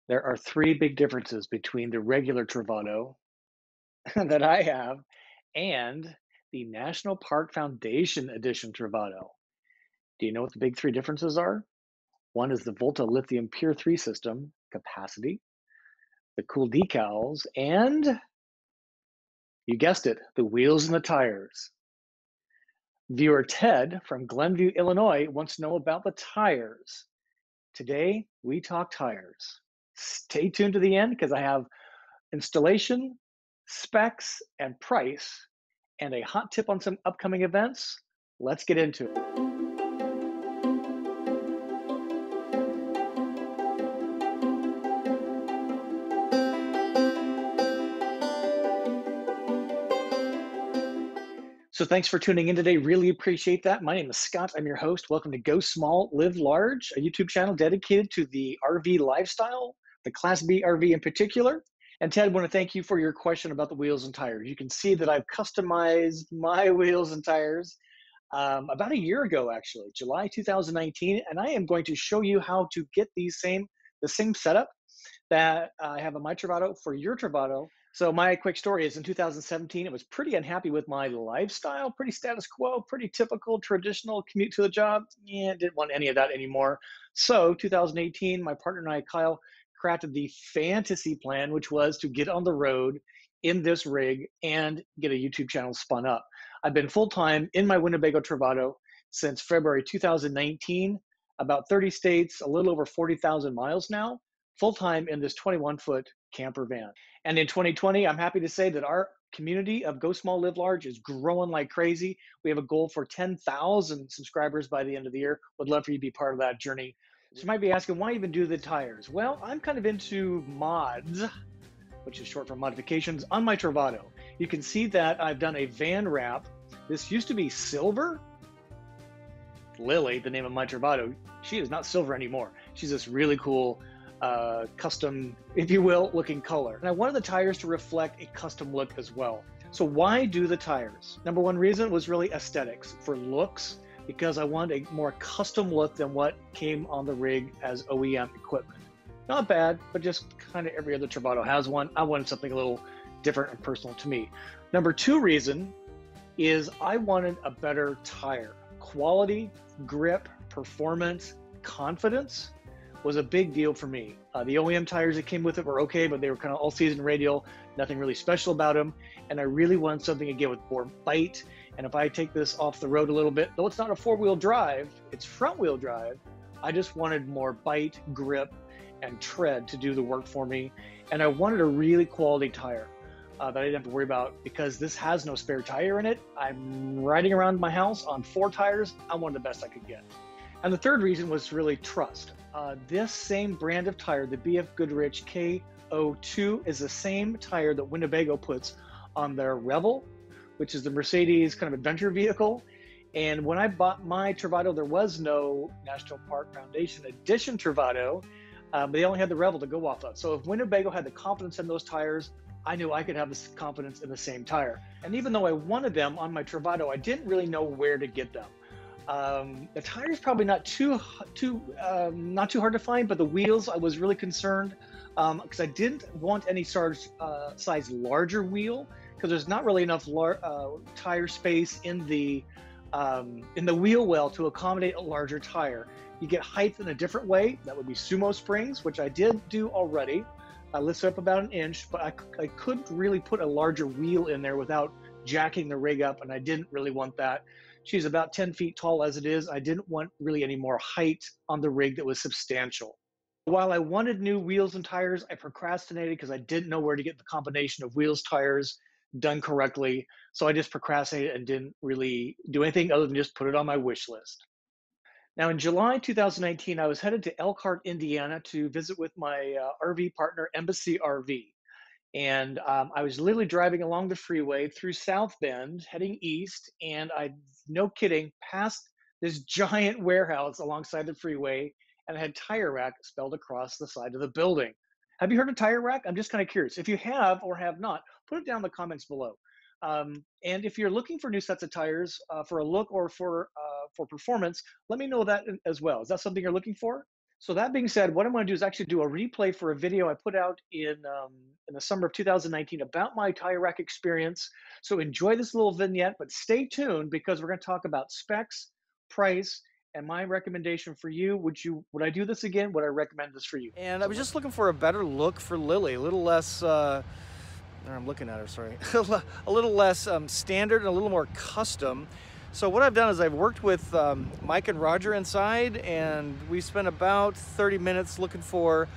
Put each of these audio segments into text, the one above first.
There are three big differences between the regular Travato that I have and the National Park Foundation Edition Travato. Do you know what the big three differences are? One is the Volta Lithium Pure 3 system, capacity, the cool decals, and you guessed it, the wheels and the tires. Viewer Ted from Glenview, Illinois wants to know about the tires. Today, we talk tires. Stay tuned to the end because I have installation, specs, and price, and a hot tip on some upcoming events. Let's get into it. So thanks for tuning in today. Really appreciate that. My name is Scott. I'm your host. Welcome to Go Small, Live Large, a YouTube channel dedicated to the RV lifestyle, the Class B RV in particular. And Ted, I want to thank you for your question about the wheels and tires. You can see that I've customized my wheels and tires about a year ago, actually, July 2019, and I am going to show you how to get the same setup that I have on my Travato for your Travato. So my quick story is in 2017, I was pretty unhappy with my lifestyle, pretty status quo, pretty typical traditional commute to the job. Yeah, didn't want any of that anymore. So 2018, my partner and I, Kyle, crafted the fantasy plan, which was to get on the road in this rig and get a YouTube channel spun up. I've been full-time in my Winnebago Travato since February 2019, about 30 states, a little over 40,000 miles now, full-time in this 21-foot camper van. And in 2020, I'm happy to say that our community of Go Small, Live Large is growing like crazy. We have a goal for 10,000 subscribers by the end of the year. Would love for you to be part of that journey. So you might be asking, why even do the tires? Well, I'm kind of into mods, which is short for modifications, on my Travato. You can see that I've done a van wrap. This used to be silver. Lily, the name of my Travato, she is not silver anymore. She's this really cool custom, if you will, looking color. And I wanted the tires to reflect a custom look as well. So why do the tires? Number one reason was really aesthetics, for looks, because I wanted a more custom look than what came on the rig as OEM equipment. Not bad, but just kind of every other Travato has one. I wanted something a little different and personal to me. Number two reason is I wanted a better tire. Quality, grip, performance, confidence was a big deal for me. The OEM tires that came with it were okay, but they were kind of all-season radial, nothing really special about them. And I really wanted something again with more bite. And if I take this off the road a little bit, though it's not a four-wheel drive, it's front-wheel drive, I just wanted more bite, grip, and tread to do the work for me. And I wanted a really quality tire that I didn't have to worry about because this has no spare tire in it. I'm riding around my house on 4 tires. I wanted the best I could get. And the third reason was really trust. This same brand of tire, the BF Goodrich KO2, is the same tire that Winnebago puts on their REVEL, which is the Mercedes kind of adventure vehicle. And when I bought my Travato, there was no National Park Foundation Edition Travato. They only had the REVEL to go off of. So if Winnebago had the confidence in those tires, I knew I could have this confidence in the same tire. And even though I wanted them on my Travato, I didn't really know where to get them. The tires probably not too hard to find, but the wheels I was really concerned because I didn't want any size larger wheel because there's not really enough tire space in the wheel well to accommodate a larger tire. You get height in a different way. That would be sumo springs, which I did do already. I lifted up about 1 inch, but I couldn't really put a larger wheel in there without jacking the rig up, and I didn't really want that. She's about 10 feet tall as it is. I didn't want really any more height on the rig that was substantial. While I wanted new wheels and tires, I procrastinated because I didn't know where to get the combination of wheels, tires done correctly. So I just procrastinated and didn't really do anything other than just put it on my wish list. Now, in July 2019, I was headed to Elkhart, Indiana to visit with my RV partner, Embassy RV. And I was literally driving along the freeway through South Bend, heading east, and no kidding, passed this giant warehouse alongside the freeway, and it had tire rack spelled across the side of the building. Have you heard of tire rack? I'm just kind of curious. If you have or have not, put it down in the comments below. And if you're looking for new sets of tires for a look or for performance, let me know that as well. Is that something you're looking for? So that being said, what I'm going to do is actually do a replay for a video I put out in the summer of 2019 about my tire rack experience. So enjoy this little vignette, but stay tuned because we're going to talk about specs, price, and my recommendation for you. Would I do this again? Would I recommend this for you? And I was just looking for a better look for Lily, a little less, I'm looking at her, sorry, a little less standard and a little more custom. So what I've done is I've worked with Mike and Roger inside, and we spent about 30 minutes looking for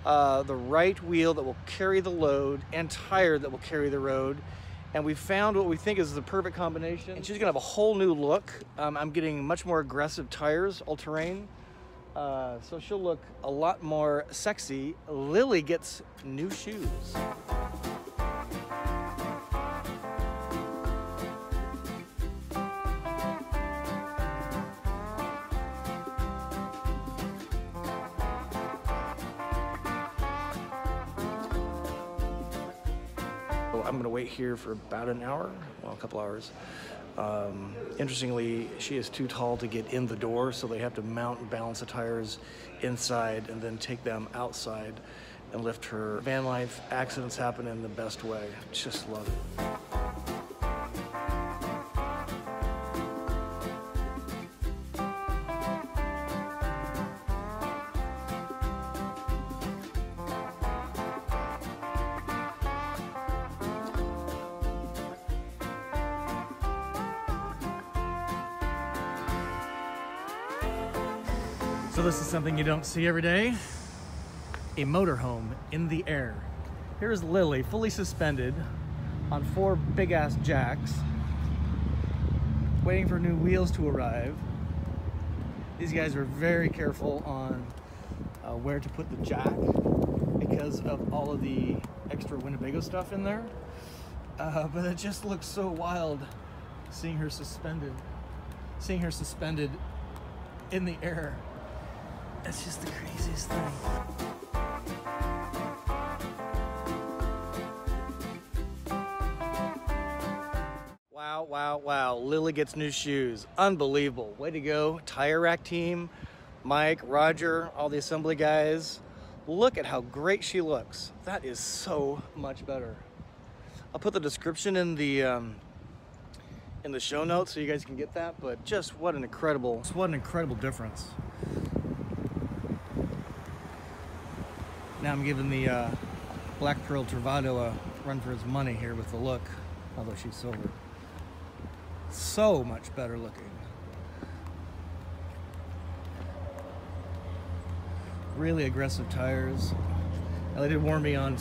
the right wheel that will carry the load and tire that will carry the road. And we found what we think is the perfect combination. And she's gonna have a whole new look. I'm getting much more aggressive tires, all-terrain. So she'll look a lot more sexy. Lily gets new shoes. I'm gonna wait here for about an hour, well, a couple hours. Interestingly, she is too tall to get in the door, so they have to mount and balance the tires inside and then take them outside and lift her. Van life, accidents happen in the best way. Just love it. So this is something you don't see every day. A motorhome in the air. Here's Lily, fully suspended on 4 big-ass jacks, waiting for new wheels to arrive. These guys are very careful on where to put the jack because of all of the extra Winnebago stuff in there. But it just looks so wild seeing her suspended in the air. That's just the craziest thing. Wow, wow, wow. Lily gets new shoes. Unbelievable. Way to go. Tire rack team, Mike, Roger, all the assembly guys. Look at how great she looks. That is so much better. I'll put the description in the show notes so you guys can get that, but just what an incredible difference. Now I'm giving the Black Pearl Travato a run for his money here with the look, although she's silver. So much better looking. Really aggressive tires. Now, they did warn me on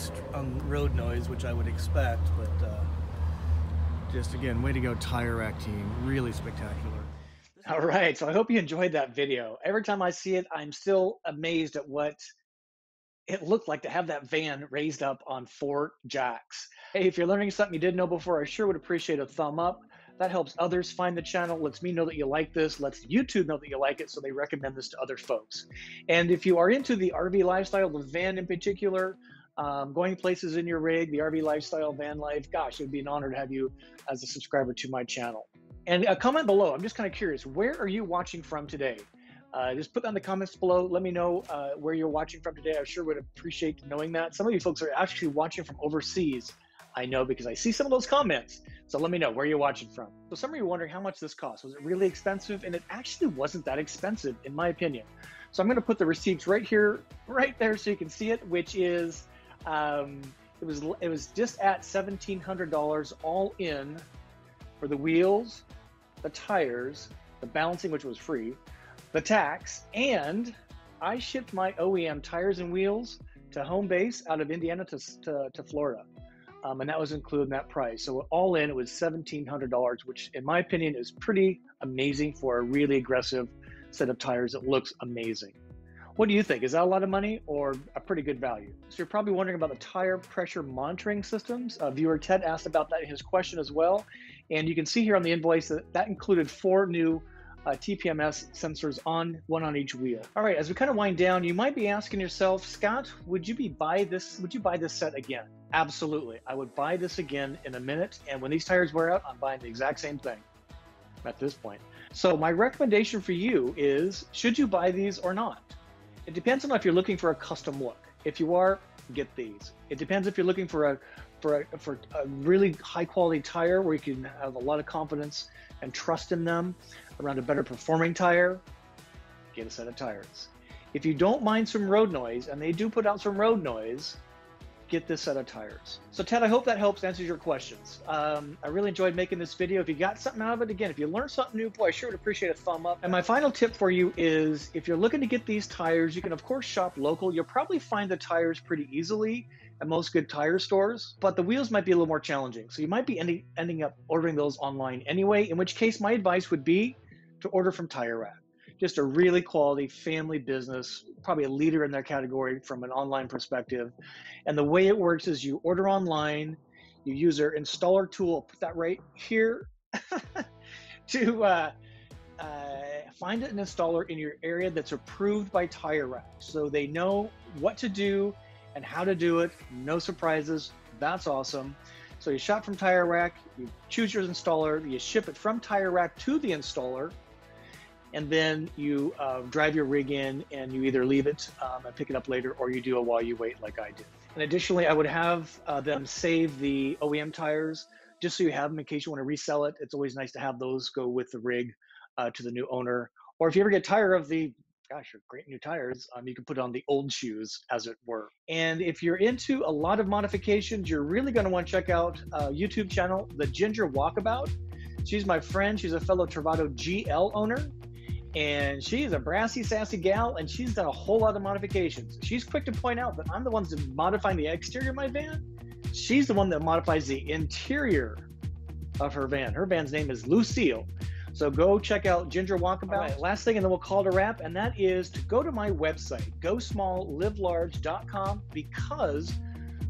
road noise, which I would expect, but just again, way to go tire rack team. Really spectacular. All right, so I hope you enjoyed that video. Every time I see it, I'm still amazed at what it looked like to have that van raised up on 4 jacks. Hey, if you're learning something you didn't know before, I sure would appreciate a thumb up. That helps others find the channel, lets me know that you like this, lets YouTube know that you like it, so they recommend this to other folks. And if you are into the RV lifestyle, the van in particular, going places in your rig, the RV lifestyle, van life, gosh, it would be an honor to have you as a subscriber to my channel. And comment below, I'm just kind of curious, where are you watching from today? Just put that in the comments below. Let me know where you're watching from today. I sure would appreciate knowing that. Some of you folks are actually watching from overseas. I know because I see some of those comments. So let me know where you're watching from. So some of you are wondering how much this cost. Was it really expensive? And it actually wasn't that expensive in my opinion. So I'm going to put the receipts right here, right there so you can see it, which is, it was just at $1,700 all in for the wheels, the tires, the balancing, which was free, the tax, and I shipped my OEM tires and wheels to home base out of Indiana to Florida. And that was included in that price. So all in, it was $1,700, which in my opinion is pretty amazing for a really aggressive set of tires that looks amazing. What do you think? Is that a lot of money or a pretty good value? So you're probably wondering about the tire pressure monitoring systems. Viewer Ted asked about that in his question as well. And you can see here on the invoice that included 4 new TPMS sensors one on each wheel. All right, as we kind of wind down, you might be asking yourself, Scott, would you buy this set again? Absolutely, I would buy this again in a minute. And when these tires wear out, I'm buying the exact same thing at this point. So my recommendation for you is, should you buy these or not? It depends on if you're looking for a custom look. If you are, get these. It depends if you're looking for a really high quality tire where you can have a lot of confidence and trust in them around a better performing tire, get a set of tires. If you don't mind some road noise, and they do put out some road noise, get this set of tires. So Ted, I hope that helps answer your questions. I really enjoyed making this video. If you got something out of it, again, if you learned something new, boy, I sure would appreciate a thumb up. And my final tip for you is if you're looking to get these tires, you can of course shop local. You'll probably find the tires pretty easily at most good tire stores, but the wheels might be a little more challenging. So you might be ending up ordering those online anyway, in which case my advice would be to order from Tire Rack. Just a really quality family business, probably a leader in their category from an online perspective. And the way it works is you order online, you use their installer tool, I'll put that right here, to find an installer in your area that's approved by Tire Rack. So they know what to do and how to do it, no surprises, that's awesome. So you shop from Tire Rack, you choose your installer, you ship it from Tire Rack to the installer, and then you drive your rig in and you either leave it and pick it up later, or you do a while you wait like I did. And additionally, I would have them save the OEM tires just so you have them in case you want to resell it. It's always nice to have those go with the rig to the new owner. Or if you ever get tired of the, gosh, great new tires, you can put on the old shoes, as it were. And if you're into a lot of modifications, you're really going to want to check out a YouTube channel, the Ginger Walkabout. She's my friend. She's a fellow Travato GL owner. And she's a brassy, sassy gal, and she's done a whole lot of modifications. She's quick to point out that I'm the one that's modifying the exterior of my van. She's the one that modifies the interior of her van. Her van's name is Lucille. So go check out Ginger Walkabout. Right, last thing, and then we'll call it a wrap, and that is to go to my website, GoSmallLiveLarge.com, because,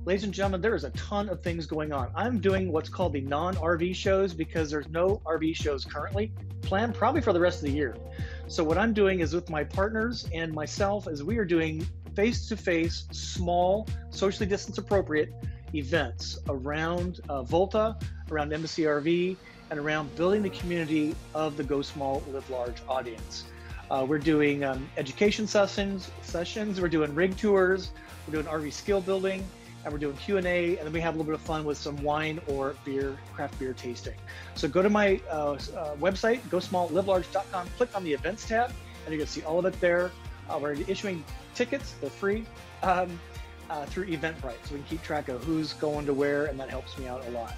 ladies and gentlemen, there is a ton of things going on. I'm doing what's called the non-RV shows because there's no RV shows currently planned, probably for the rest of the year. So what I'm doing is with my partners and myself is we are doing face-to-face, small, socially distance appropriate events around Volta, around MSCRV, and around building the community of the Go Small, Live Large audience. We're doing education sessions, we're doing rig tours, we're doing RV skill building, and we're doing Q&A, and then we have a little bit of fun with some wine or beer, craft beer tasting. So go to my website, GoSmallLiveLarge.com, click on the events tab, and you're gonna see all of it there. We're issuing tickets, they're free, through Eventbrite, so we can keep track of who's going to where, and that helps me out a lot.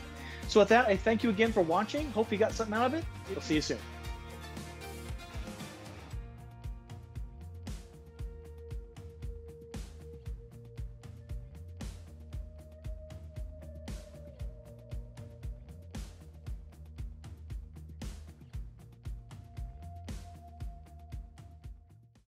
So with that, I thank you again for watching. Hope you got something out of it. We'll see you soon.